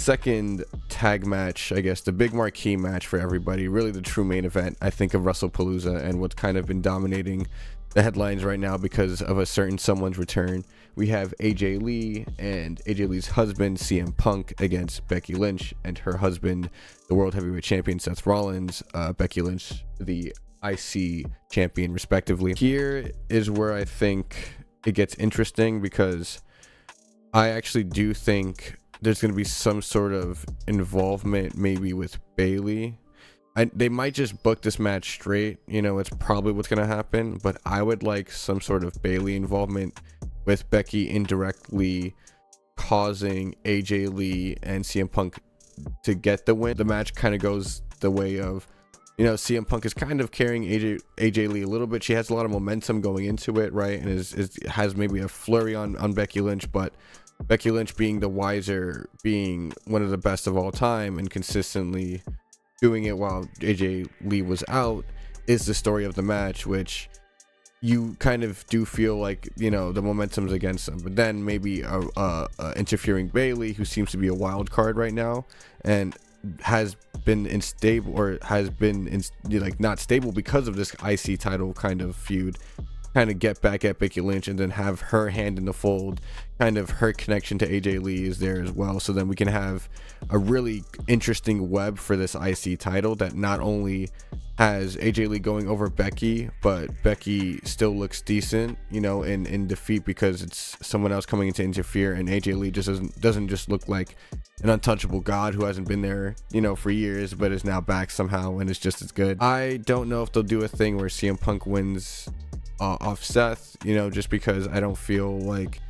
second tag match, I guess the big marquee match for everybody, really the true main event, I think, of Wrestlepalooza, and what's kind of been dominating the headlines right now because of a certain someone's return. We have AJ Lee and AJ Lee's husband CM Punk against Becky Lynch and her husband, the World Heavyweight Champion Seth Rollins. Becky Lynch, the IC champion, respectively. Here is where I think it gets interesting, because I actually do think there's going to be some sort of involvement maybe with Bayley. They might just book this match straight, it's probably what's going to happen, but I would like some sort of Bayley involvement with Becky indirectly causing AJ Lee and CM Punk to get the win. The match kind of goes the way of, CM Punk is kind of carrying AJ Lee a little bit. She has a lot of momentum going into it, right? And has maybe a flurry on Becky Lynch, but Becky Lynch, being the wiser, being one of the best of all time and consistently doing it while AJ Lee was out, is the story of the match, which you kind of do feel like, the momentum's against them. But then maybe interfering Bayley, who seems to be a wild card right now and has been unstable, or has been not stable because of this IC title kind of feud, kind of get back at Becky Lynch and then have her hand in the fold. Kind of her connection to AJ Lee is there as well, so then we can have a really interesting web for this IC title that not only has AJ Lee going over Becky, but Becky still looks decent, in defeat, because it's someone else coming in to interfere, and AJ Lee just doesn't just look like an untouchable god who hasn't been there, for years, but is now back somehow and is just as good. I don't know if they'll do a thing where CM Punk wins off Seth, just because I don't feel like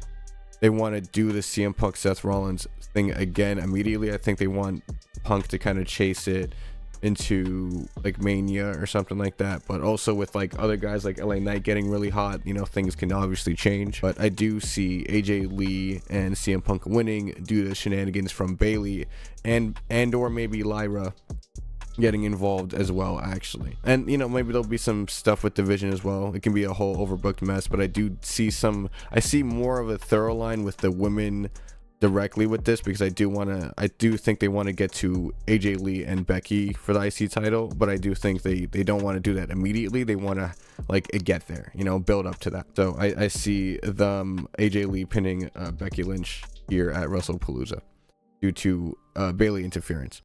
they want to do the CM Punk Seth Rollins thing again immediately. I think they want Punk to kind of chase it into like Mania or something like that, but also with like other guys like LA Knight getting really hot, things can obviously change. But I do see AJ Lee and CM Punk winning due to shenanigans from Bayley and or maybe Lyra getting involved as well, actually. And maybe there'll be some stuff with division as well. It can be a whole overbooked mess, but I see more of a thorough line with the women directly with this, because I do think they want to get to AJ Lee and Becky for the IC title, but I do think they don't want to do that immediately. They want to get there, build up to that. So I see them AJ Lee pinning Becky Lynch here at Wrestlepalooza due to Bayley interference.